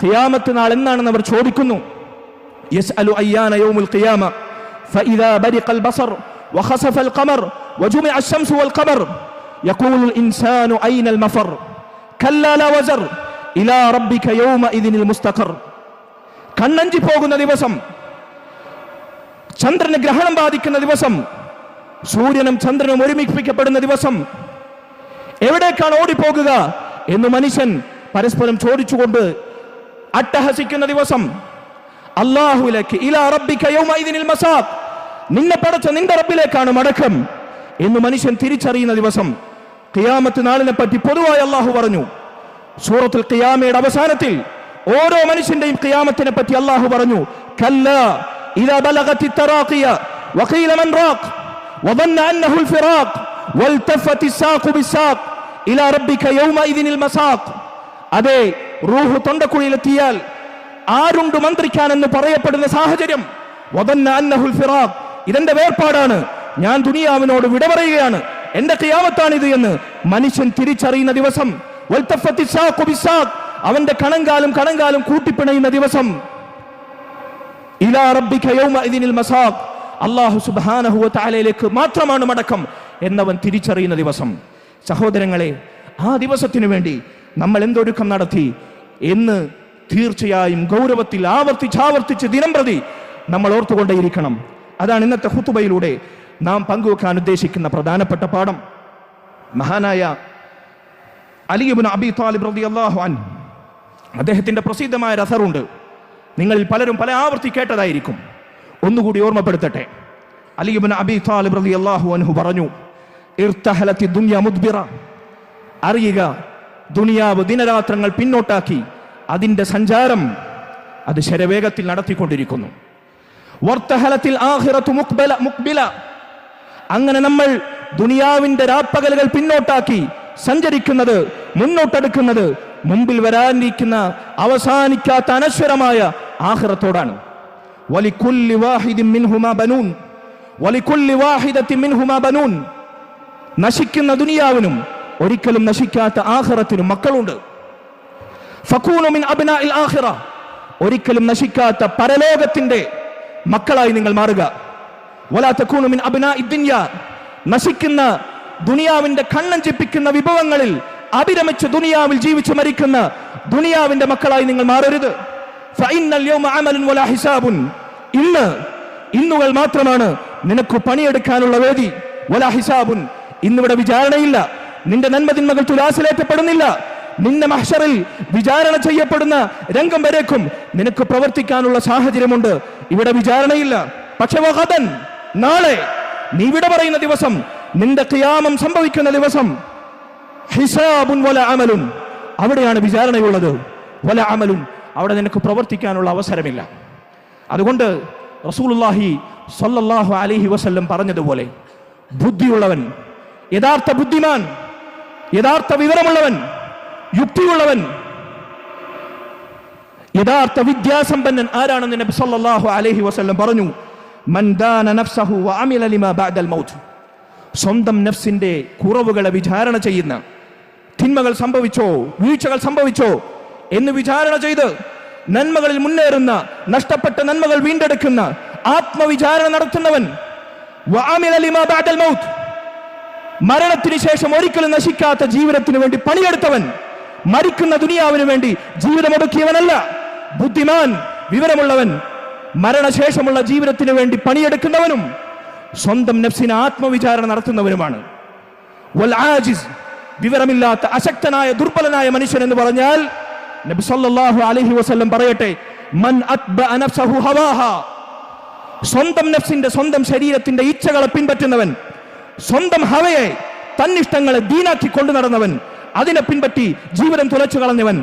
ഖിയാമത്ത് നാൾ എന്നാണെന്ന് അവർ ചോദിക്കുന്നു. യസ്അലു അയ്യാന യൗമുൽ ഖിയാമ ഫഇദാ ബരിഖൽ ബസർ വഖസഫൽ ഖമർ വജുമിഅ അശംസു വൽ ഖമർ യഖൂലുൽ ഇൻസാനു അയ്നൽ മഫർ കല്ലാ ലാ വസർ ഇലാ റബ്ബിക യൗമഇദിനിൽ മുസ്തഖർ. കണ്ണഞ്ചി പോകുന്ന ദിവസം, ചന്ദ്രന് ഗ്രഹണം ബാധിക്കുന്ന ദിവസം, സൂര്യനും ചന്ദ്രനും ഒരുമിപ്പിക്കപ്പെടുന്ന ദിവസം, എവിടേക്കാണ് ഓടിപ്പോകുക എന്ന് മനുഷ്യൻ പരസ്പരം ചോദിച്ചുകൊണ്ട് അട്ടഹസിക്കുന്ന ദിവസം, അല്ലാഹുവിലേക്ക് ഇലാ റബ്ബിക യൗമഇദിനിൽ മസാഖ്, നിന്നെ പടച്ച നിന്റെ റബ്ബിലേക്കാണ് മടക്കം എന്ന് മനുഷ്യൻ തിരിച്ചറിയുന്ന ദിവസം. ഖിയാമത്ത് നാളിനെ പറ്റി പൊതുവായി അല്ലാഹു പറഞ്ഞു. സൂറത്തുൽ ഖിയാമയുടെ അവസാനത്തിൽ ഓരോ മനുഷ്യന്റെയും ഖിയാമത്തിനെ പറ്റി അല്ലാഹു പറഞ്ഞു, കല്ലാ ഇദാ ബലഗത്തി തറാഖിയ വഖീല മൻ റാഖ് വദന്ന അന്നഹുൽ ഫിറാഖ് വൽതഫത്തി സാഖു ബിസാഖ് ഇലാ റബ്ബിക യൗമഇദിനിൽ മസാഖ്. അതെ, റൂഹ് തൊണ്ടക്കുഴിയിലെത്തിയാൽ ആരുണ്ട് മന്ത്രിക്കാനെന്ന് പറയപ്പെടുന്ന സാഹചര്യം, വദന്ന അന്നഹുൽ ഫിറാഖ്, ഇതെന്റെ വേർപാടാണ്, ഞാൻ ദുനിയാവിനോട് വിട പറയുകയാണ്, എന്റെ ഖിയാമത്താണിത് എന്ന് മനുഷ്യൻ തിരിച്ചറിയുന്ന ദിവസം. വൽതഫത്തി സാഖു ബിസാഖ്, അവന്റെ കണങ്കാലും കൂട്ടിപ്പിണയുന്ന ദിവസം. ഇലാ റബ്ബിക യൗമഇദിനിൽ മസാഖ്, അല്ലാഹു സുബ്ഹാനഹു വ തആലയിലേക്ക് മാത്രമാണ് മടക്കം എന്നവൻ തിരിച്ചറിയുന്ന ദിവസം. സഹോദരങ്ങളെ, ആ ദിവസത്തിനു വേണ്ടി നമ്മൾ എന്തൊരുക്കം നടത്തി എന്ന് തീർച്ചയായും ഗൗരവത്തിൽ ആവർത്തിച്ച് ദിനംപ്രതി നമ്മൾ ഓർത്തുകൊണ്ടേയിരിക്കണം. അതാണ് ഇന്നത്തെ ഖുതുബയിലൂടെ നാം പങ്കുവെക്കാൻ ഉദ്ദേശിക്കുന്ന പ്രധാനപ്പെട്ട പാഠം. മഹാനായ അലി ഇബ്നു അബി താലിബ് റളിയല്ലാഹു അൻഹു, അദ്ദേഹത്തിന്റെ പ്രസിദ്ധമായ ഒരു അസറുണ്ട്. നിങ്ങളിൽ പലരും പല ആവർത്തി കേട്ടതായിരിക്കും. ഒന്നുകൂടി ഓർമ്മപ്പെടുത്തട്ടെ. അലി ഇബ്നു അബി താലിബ് റളിയല്ലാഹു അൻഹു പറഞ്ഞു, ഇർതഹലത്തി ദുനിയ മുദ്ബിറ, അറിയുക, ദുനിയാവ് ദിനരാത്രങ്ങൾ പിന്നോട്ടാക്കി അതിന്റെ സഞ്ചാരം അത് ശരവേഗത്തിൽ നടത്തിക്കൊണ്ടിരിക്കുന്നു. വർത്തഹലത്തിൽ ആഖിറത്തു മുഖ്ബില, അങ്ങനെ നമ്മൾ ദുനിയാവിന്റെ രാപ്പകലുകൾ പിന്നോട്ടാക്കി സഞ്ചരിക്കുന്നത്, മുന്നോട്ടെടുക്കുന്നത് മുമ്പിൽ വരാനിരിക്കുന്ന അവസാനിക്കാത്ത അനശ്വരമായ ആഖിറത്തോടാണ്. വലികുല്ലി വാഹിദിൻ മിൻഹുമാ ബനൂൻ വലികുല്ലി വാഹിദത്തിൻ മിൻഹുമാ ബനൂൻ, നശിക്കുന്ന ദുനിയാവിനും ഒരിക്കലും നശിക്കാത്ത ആഖിറത്തിനും മക്കളുണ്ട്. ഫകൂനു മിൻ അബ്നാഇൽ ആഖിറ, ഒരിക്കലും നശിക്കാത്ത പരലോകത്തിന്റെ മക്കളായി നിങ്ങൾ മാറുക. വലാ തകൂനു മിൻ അബ്നാഇദ് ദുനിയ, നശിക്കുന്ന ദുനിയാവിന്റെ കണ്ണഞ്ചിപ്പിക്കുന്ന വിഭവങ്ങളിൽ അഭിരമിച്ച് ദുനിയാവിൽ ജീവിച്ചു മരിക്കുന്ന ദുനിയാവിന്റെ മക്കളായി നിങ്ങൾ മാറരുത്. ഫഇന്നൽ യൗമ അമലുൻ വലാ ഹിസാബുൻ, ഇന്നുകൾ മാത്രമാണ് നിനക്ക് പണിയെടുക്കാനുള്ള വേദി. വലാ ഹിസാബുൻ, ഇന്നിവിടെ വിചാരണയില്ല. നിന്റെ നന്മതിന്മകൾ തുലാസിലേറ്റപ്പെടുന്നില്ല. നിന്നെ മഹ്ശറിൽ വിചാരണ ചെയ്യപ്പെടുന്ന രംഗം വരേക്കും നിനക്ക് പ്രവർത്തിക്കാനുള്ള സാഹചര്യമുണ്ട്. ഇവിടെ വിചാരണയില്ല. പക്ഷെ വഗദൻ, നാളെ നീ വിട പറയുന്ന ദിവസം, നിന്റെ ഖിയാമം സംഭവിക്കുന്ന ദിവസം, ഹിസാബുൻ വല അമലുൻ, അവിടെയാണ് വിചാരണയുള്ളത്. വല അമലുൻ, അവിടെ നിനക്ക് പ്രവർത്തിക്കാനുള്ള അവസരമില്ല. അതുകൊണ്ട് റസൂലുള്ളാഹി സ്വല്ലല്ലാഹു അലൈഹി വസല്ലം പറഞ്ഞതുപോലെ ബുദ്ധിയുള്ളവൻ, യഥാർത്ഥ ബുദ്ധിമാൻ, യഥാർത്ഥ വിവരമുള്ളവൻ, യുക്തിയുള്ളവൻ, യഥാർത്ഥ വിദ്യാസമ്പന്നൻ ആരാണെന്ന് നബി സല്ലല്ലാഹു അലൈഹി വസല്ലം പറഞ്ഞു. മൻ ദാന നഫ്സഹു വഅമില ലിമാ ബഅദൽ മൗത്ത്, സ്വന്തം നഫ്സിന്റെ കുറവുകളെ വിചാരണ ചെയ്യുന്ന, തിന്മകൾ സംഭവിച്ചോ വീഴ്ചകൾ സംഭവിച്ചോ എന്ന് വിചാരണ ചെയ്ത് നന്മകളിൽ മുന്നേറുന്ന, നഷ്ടപ്പെട്ട നന്മകൾ വീണ്ടെടുക്കുന്ന ആത്മവിചാരണ നടത്തുന്നവൻ, വഅമില ലിമാ ബഅദൽ മൗത്ത്, മരണത്തിന് ശേഷം ഒരിക്കലും നശിക്കാത്ത ജീവിതത്തിന് വേണ്ടി പണിയെടുത്തവൻ, മരിക്കുന്ന ദുനിയാവിന് വേണ്ടി ജീവിതമൊടുക്കിയവനല്ല. ബുദ്ധിമാൻ, വിവരമുള്ളവൻ, മരണശേഷമുള്ള ജീവിതത്തിന് വേണ്ടി പണിയെടുക്കുന്നവനും സ്വന്തം നഫ്സിനെ ആത്മവിചാരണ നടത്തുന്നവനുമാണ്. വൽ ആജിസ്, വിവരമില്ലാത്ത അശക്തനായ ദുർബലനായ മനുഷ്യൻ എന്ന് പറഞ്ഞാൽ നബി സല്ലല്ലാഹു അലൈഹി വസല്ലം പറയട്ടെ, മൻ അത്ബഅ നഫ്സഹു ഹവാഹ, സ്വന്തം നഫ്സിന്റെ, സ്വന്തം ശരീരത്തിന്റെ ഇച്ഛകളെ പിൻപറ്റുന്നവൻ, സ്വന്തം ഹവയെ, തന്നിഷ്ടങ്ങളെ ദീനാക്കി കൊണ്ടു നടന്നവൻ, അതിനെ പിൻപറ്റി ജീവിതം തുലച്ചു കളഞ്ഞവൻ.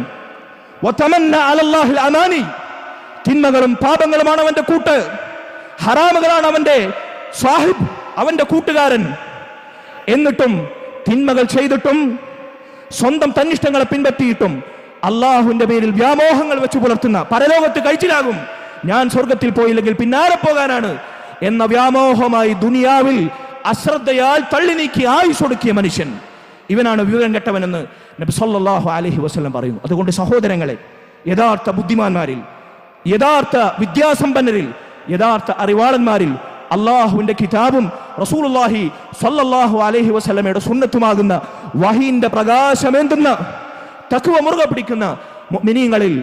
വതമന്ന അലല്ലാഹിൽ അമാനി, തിന്മകളും പാപങ്ങളുമാണ് അവന്റെ കൂട്ട്, ഹറാമുകളാണ് അവന്റെ സാഹിബ്, അവന്റെ കൂട്ടുകാരൻ. എന്നിട്ടും തിന്മകൾ ചെയ്തിട്ടും സ്വന്തം തന്നിഷ്ടങ്ങളെ പിൻപറ്റിയിട്ടും അള്ളാഹുവിന്റെ പേരിൽ വ്യാമോഹങ്ങൾ വെച്ച് പുലർത്തുന്ന, പരലോകത്ത് കഴിച്ചിലാകും, ഞാൻ സ്വർഗത്തിൽ പോയില്ലെങ്കിൽ പിന്നാലെ പോകാനാണ് എന്ന വ്യാമോഹമായി ദുനിയാവിൽ അശ്രദ്ധയാൽ തള്ളി നീക്കി ആയുസ്സൊടുക്കിയ മനുഷ്യൻ, ഇവനാണ് വിവരം കെട്ടവനെന്ന് നബി സല്ലല്ലാഹു അലൈഹി വസല്ലം പറയുന്നു. അതുകൊണ്ട് സഹോദരങ്ങളെ, യഥാർത്ഥ ബുദ്ധിമാന്മാരിൽ, യഥാർത്ഥ വിദ്യാസമ്പന്നരിൽ, യഥാർത്ഥ അറിവാളന്മാരിൽ അള്ളാഹുവിന്റെ കിതാബും റസൂലുള്ളാഹി സ്വല്ലല്ലാഹു അലൈഹി വസല്ലമയുടെ സുന്നത്തുമാകുന്ന വഹീന്റെ പ്രകാശമേന്തുന്ന, തഖ്വ മുറുകെ പിടിക്കുന്ന മുഅ്മിനീങ്ങളിൽ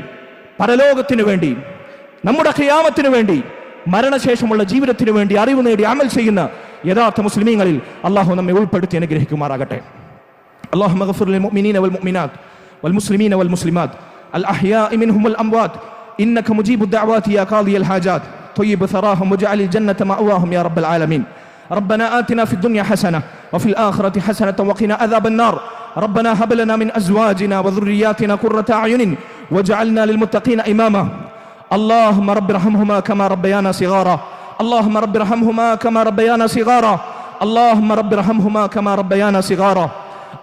പരലോകത്തിനു വേണ്ടി, നമ്മുടെ ഖിയാമത്തിനു വേണ്ടി, മരണശേഷമുള്ള ജീവിതത്തിനു വേണ്ടി അറിവ് നേടി അമൽ ചെയ്യുന്ന യഥാർത്ഥ മുസ്ലിമീങ്ങളിൽ അള്ളാഹു നമ്മെ ഉൾപ്പെടുത്തി അനുഗ്രഹിക്കുമാറാകട്ടെ. اللهم اغفر للمؤمنين والمؤمنات والمسلمين والمسلمات الأحياء منهم والأموات إنك مجيب الدعوات يا قاضي الحاجات طيب ثراهم واجعل الجنة مأواهم يا رب العالمين. ربنا آتنا في الدنيا حسنة وفي الآخرة حسنة وقنا عذاب النار. ربنا هب لنا من أزواجنا وذرياتنا قرة أعين واجعلنا للمتقين إماما. اللهم رب ارحمهما كما ربيانا صغارا. اللهم رب ارحمهما كما ربيانا صغارا. اللهم رب ارحمهما كما ربيانا صغارا.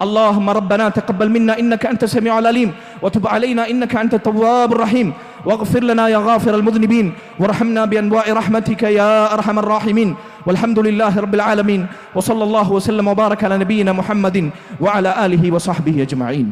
اللهم ربنا تقبل منا إنك أنت السميع العليم وتب علينا إنك أنت التواب الرحيم واغفر لنا يا غافر المذنبين وارحمنا بأنواع رحمتك يا أرحم الراحمين. والحمد لله رب العالمين وصلى الله وسلم وبارك على نبينا محمد وعلى آله وصحبه أجمعين.